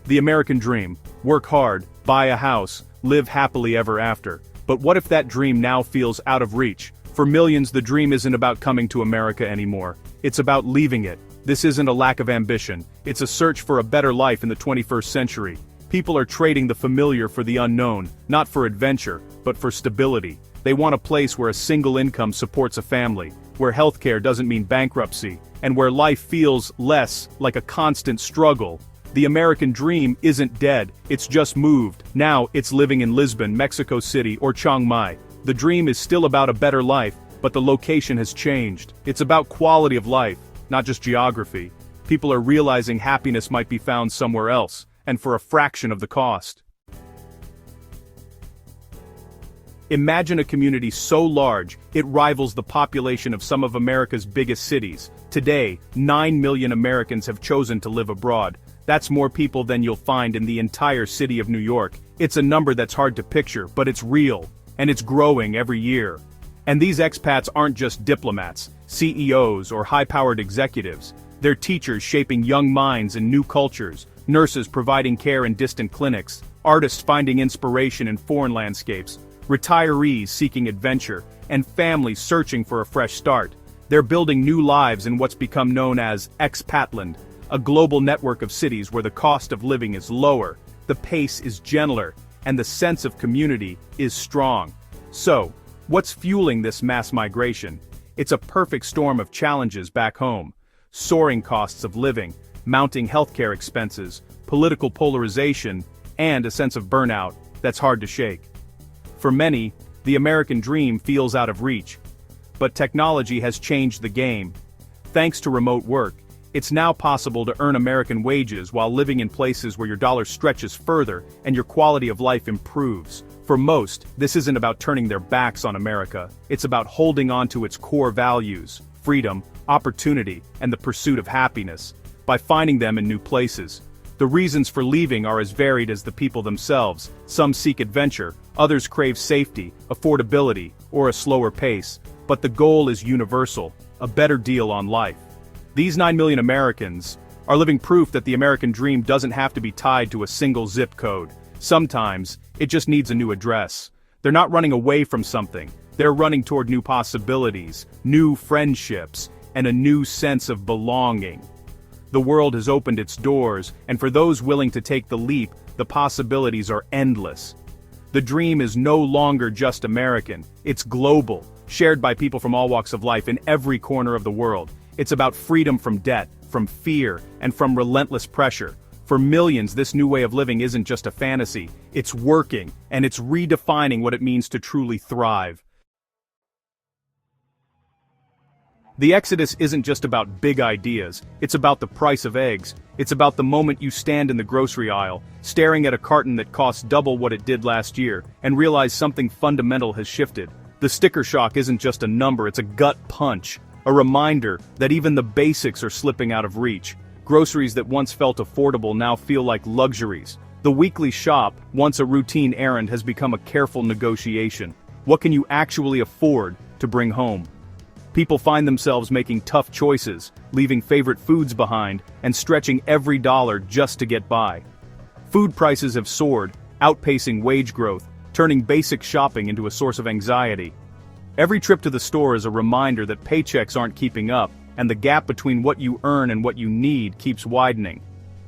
The American dream: work hard, buy a house, live happily ever after. But what if that dream now feels out of reach? For millions, the dream isn't about coming to America anymore. It's about leaving it. This isn't a lack of ambition. It's a search for a better life in the 21st century. People are trading the familiar for the unknown, not for adventure, but for stability. They want a place where a single income supports a family, where healthcare doesn't mean bankruptcy, and where life feels less like a constant struggle. The American dream isn't dead, it's just moved. Now, it's living in Lisbon, Mexico City, or Chiang Mai. The dream is still about a better life, but the location has changed. It's about quality of life, not just geography. People are realizing happiness might be found somewhere else, and for a fraction of the cost. Imagine a community so large, it rivals the population of some of America's biggest cities. Today, 9 million Americans have chosen to live abroad. That's more people than you'll find in the entire city of New York. It's a number that's hard to picture, but it's real, and it's growing every year. And these expats aren't just diplomats, CEOs, or high-powered executives. They're teachers shaping young minds in new cultures, nurses providing care in distant clinics, artists finding inspiration in foreign landscapes, retirees seeking adventure, and families searching for a fresh start. They're building new lives in what's become known as Expatland, a global network of cities where the cost of living is lower, the pace is gentler, and the sense of community is strong. So, what's fueling this mass migration? It's a perfect storm of challenges back home. Soaring costs of living, mounting healthcare expenses, political polarization, and a sense of burnout that's hard to shake. For many, the American dream feels out of reach. But technology has changed the game. Thanks to remote work, it's now possible to earn American wages while living in places where your dollar stretches further and your quality of life improves. For most, this isn't about turning their backs on America. It's about holding on to its core values: freedom, opportunity, and the pursuit of happiness, by finding them in new places. The reasons for leaving are as varied as the people themselves. Some seek adventure, others crave safety, affordability, or a slower pace. But the goal is universal: a better deal on life. These 9 million Americans are living proof that the American dream doesn't have to be tied to a single zip code. Sometimes, it just needs a new address. They're not running away from something. They're running toward new possibilities, new friendships, and a new sense of belonging. The world has opened its doors, and for those willing to take the leap, the possibilities are endless. The dream is no longer just American, it's global, shared by people from all walks of life in every corner of the world. It's about freedom from debt, from fear, and from relentless pressure. For millions, this new way of living isn't just a fantasy, it's working, and it's redefining what it means to truly thrive. The Exodus isn't just about big ideas, it's about the price of eggs. It's about the moment you stand in the grocery aisle, staring at a carton that costs double what it did last year, and realize something fundamental has shifted. The sticker shock isn't just a number, it's a gut punch. A reminder that even the basics are slipping out of reach. Groceries that once felt affordable now feel like luxuries. The weekly shop, once a routine errand, has become a careful negotiation. What can you actually afford to bring home? People find themselves making tough choices, leaving favorite foods behind, and stretching every dollar just to get by. Food prices have soared, outpacing wage growth, turning basic shopping into a source of anxiety. Every trip to the store is a reminder that paychecks aren't keeping up, and the gap between what you earn and what you need keeps widening.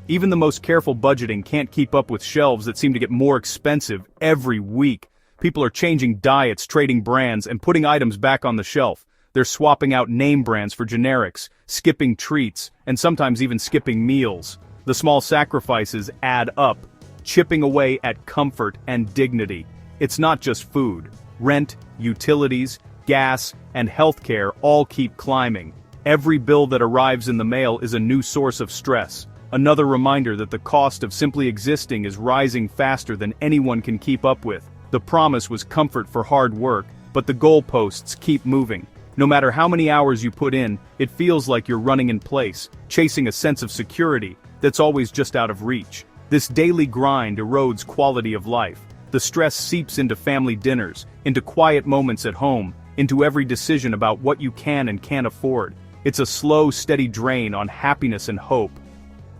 Even the most careful budgeting can't keep up with shelves that seem to get more expensive every week. People are changing diets, trading brands, and putting items back on the shelf. They're swapping out name brands for generics, skipping treats, and sometimes even skipping meals. The small sacrifices add up, chipping away at comfort and dignity. It's not just food. Rent, utilities, gas, and healthcare all keep climbing. Every bill that arrives in the mail is a new source of stress. Another reminder that the cost of simply existing is rising faster than anyone can keep up with. The promise was comfort for hard work, but the goalposts keep moving. No matter how many hours you put in, it feels like you're running in place, chasing a sense of security that's always just out of reach. This daily grind erodes quality of life. The stress seeps into family dinners, into quiet moments at home, into every decision about what you can and can't afford. It's a slow, steady drain on happiness and hope.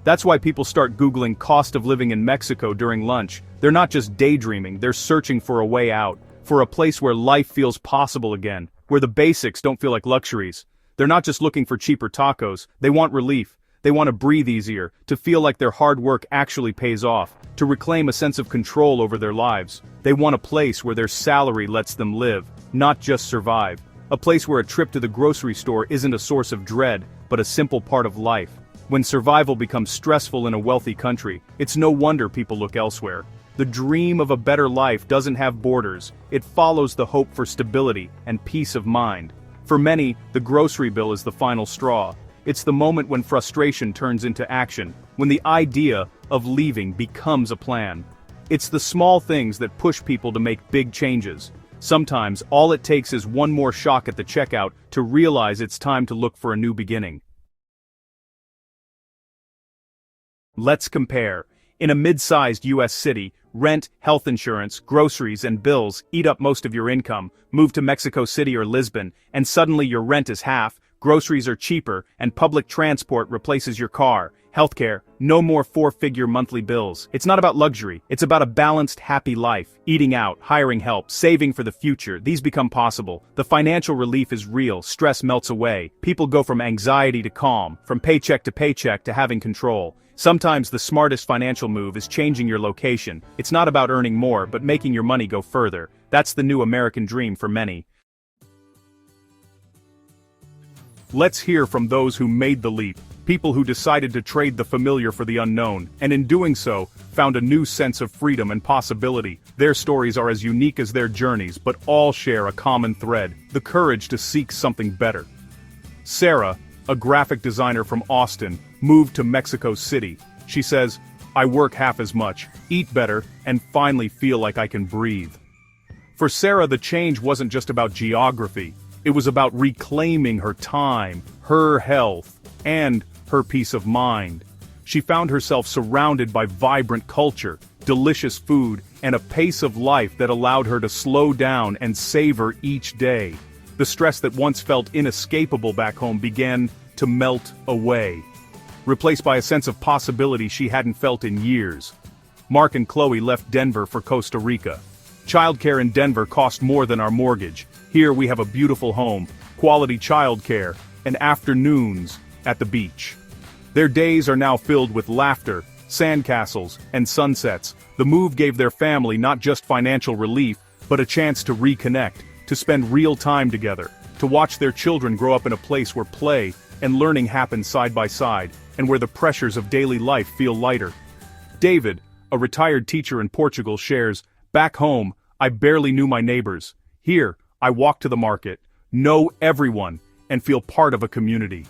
That's why people start Googling cost of living in Mexico during lunch. They're not just daydreaming, they're searching for a way out, for a place where life feels possible again, where the basics don't feel like luxuries. They're not just looking for cheaper tacos, they want relief. They want to breathe easier, to feel like their hard work actually pays off, to reclaim a sense of control over their lives. They want a place where their salary lets them live, not just survive. A place where a trip to the grocery store isn't a source of dread, but a simple part of life. When survival becomes stressful in a wealthy country, it's no wonder people look elsewhere. The dream of a better life doesn't have borders, it follows the hope for stability and peace of mind. For many, the grocery bill is the final straw. It's the moment when frustration turns into action, when the idea of leaving becomes a plan. It's the small things that push people to make big changes. Sometimes, all it takes is one more shock at the checkout to realize it's time to look for a new beginning. Let's compare. In a mid-sized US city, rent, health insurance, groceries, and bills eat up most of your income. Move to Mexico City or Lisbon, and suddenly your rent is half, groceries are cheaper, and public transport replaces your car. Healthcare, no more four-figure monthly bills. It's not about luxury, it's about a balanced, happy life. Eating out, hiring help, saving for the future, these become possible. The financial relief is real, stress melts away. People go from anxiety to calm, from paycheck to having control. Sometimes the smartest financial move is changing your location. It's not about earning more, but making your money go further. That's the new American dream for many. Let's hear from those who made the leap. People who decided to trade the familiar for the unknown, and in doing so, found a new sense of freedom and possibility. Their stories are as unique as their journeys, but all share a common thread: the courage to seek something better. Sarah, a graphic designer from Austin, moved to Mexico City. She says, "I work half as much, eat better, and finally feel like I can breathe." For Sarah, the change wasn't just about geography. It was about reclaiming her time, her health, and her peace of mind. She found herself surrounded by vibrant culture, delicious food, and a pace of life that allowed her to slow down and savor each day. The stress that once felt inescapable back home began to melt away, replaced by a sense of possibility she hadn't felt in years. Mark and Chloe left Denver for Costa Rica. Childcare in Denver cost more than our mortgage. Here we have a beautiful home, quality childcare, and afternoons at the beach. Their days are now filled with laughter, sandcastles, and sunsets. The move gave their family not just financial relief, but a chance to reconnect, to spend real time together, to watch their children grow up in a place where play and learning happen side by side, and where the pressures of daily life feel lighter. David, a retired teacher in Portugal, shares, "Back home, I barely knew my neighbors. Here, I walk to the market, know everyone, and feel part of a community."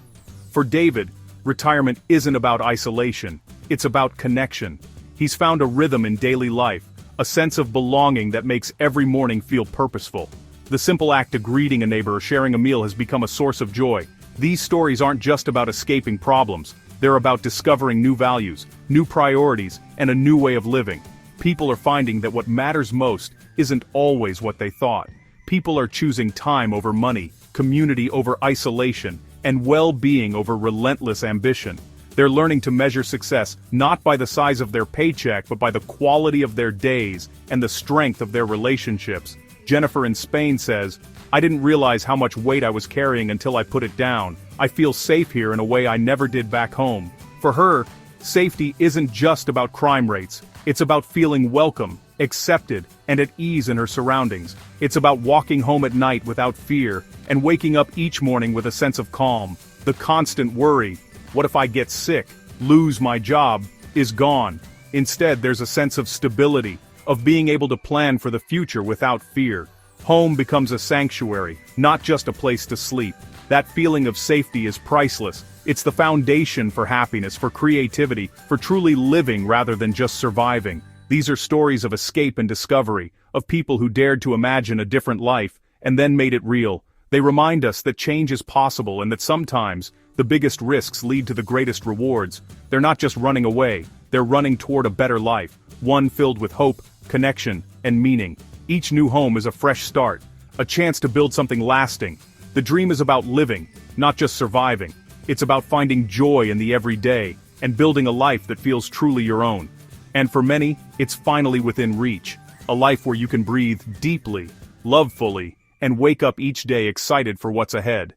For David, retirement isn't about isolation, it's about connection. He's found a rhythm in daily life, a sense of belonging that makes every morning feel purposeful. The simple act of greeting a neighbor or sharing a meal has become a source of joy. These stories aren't just about escaping problems, they're about discovering new values, new priorities, and a new way of living. People are finding that what matters most isn't always what they thought. People are choosing time over money, community over isolation, and well-being over relentless ambition. They're learning to measure success not by the size of their paycheck but by the quality of their days and the strength of their relationships. Jennifer in Spain says, "I didn't realize how much weight I was carrying until I put it down. I feel safe here in a way I never did back home." For her, safety isn't just about crime rates. It's about feeling welcome, accepted, and at ease in her surroundings. It's about walking home at night without fear, and waking up each morning with a sense of calm. The constant worry, what if I get sick, lose my job, is gone. Instead, there's a sense of stability, of being able to plan for the future without fear. Home becomes a sanctuary, not just a place to sleep. That feeling of safety is priceless. It's the foundation for happiness, for creativity, for truly living rather than just surviving. These are stories of escape and discovery, of people who dared to imagine a different life, and then made it real. They remind us that change is possible and that sometimes, the biggest risks lead to the greatest rewards. They're not just running away, they're running toward a better life, one filled with hope, connection, and meaning. Each new home is a fresh start, a chance to build something lasting. The dream is about living, not just surviving. It's about finding joy in the everyday, and building a life that feels truly your own. And for many, it's finally within reach. A life where you can breathe deeply, love fully, and wake up each day excited for what's ahead.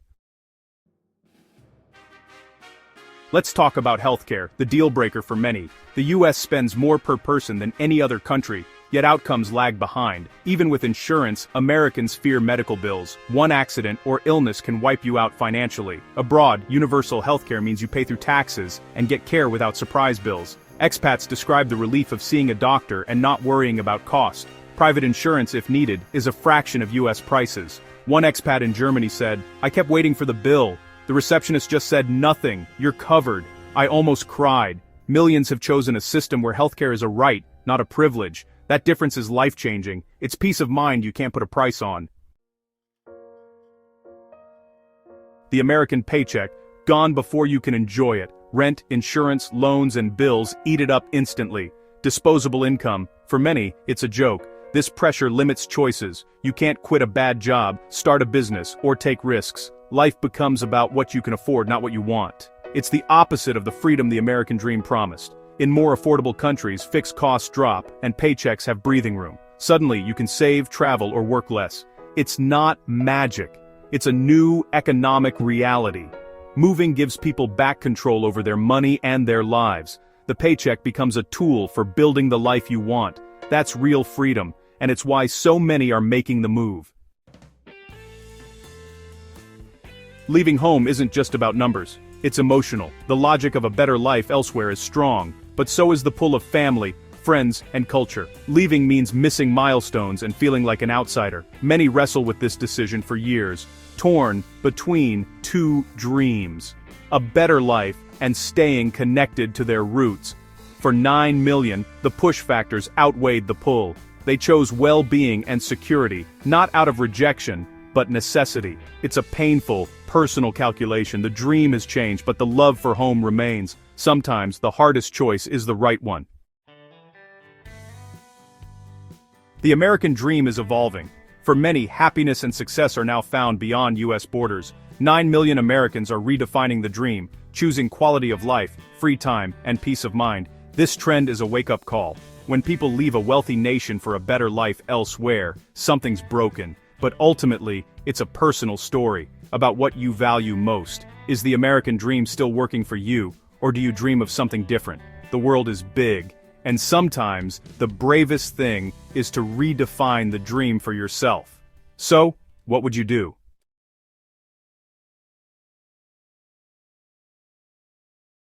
Let's talk about healthcare, the deal breaker for many. The US spends more per person than any other country, yet outcomes lag behind. Even with insurance, Americans fear medical bills. One accident or illness can wipe you out financially. Abroad, universal healthcare means you pay through taxes and get care without surprise bills. Expats describe the relief of seeing a doctor and not worrying about cost. Private insurance, if needed, is a fraction of US prices. One expat in Germany said, "I kept waiting for the bill. The receptionist just said nothing, you're covered. I almost cried." Millions have chosen a system where healthcare is a right, not a privilege. That difference is life-changing. It's peace of mind you can't put a price on. The American paycheck, gone before you can enjoy it. Rent, insurance, loans, and bills eat it up instantly. Disposable income, for many, it's a joke. This pressure limits choices. You can't quit a bad job, start a business, or take risks. Life becomes about what you can afford, not what you want. It's the opposite of the freedom the American dream promised. In more affordable countries, fixed costs drop, and paychecks have breathing room. Suddenly, you can save, travel, or work less. It's not magic. It's a new economic reality. Moving gives people back control over their money and their lives. The paycheck becomes a tool for building the life you want. That's real freedom, and it's why so many are making the move. Leaving home isn't just about numbers. It's emotional. The logic of a better life elsewhere is strong, but so is the pull of family, friends, and culture. Leaving means missing milestones and feeling like an outsider. Many wrestle with this decision for years, torn between two dreams: a better life and staying connected to their roots. For 9 million, the push factors outweighed the pull. They chose well-being and security, not out of rejection, but necessity. It's a painful, personal calculation. The dream has changed, but the love for home remains. Sometimes, the hardest choice is the right one. The American dream is evolving. For many, happiness and success are now found beyond US borders. 9 million Americans are redefining the dream, choosing quality of life, free time, and peace of mind. This trend is a wake-up call. When people leave a wealthy nation for a better life elsewhere, something's broken. But ultimately, it's a personal story about what you value most. Is the American dream still working for you, or do you dream of something different? The world is big, and sometimes the bravest thing is to redefine the dream for yourself. So, what would you do?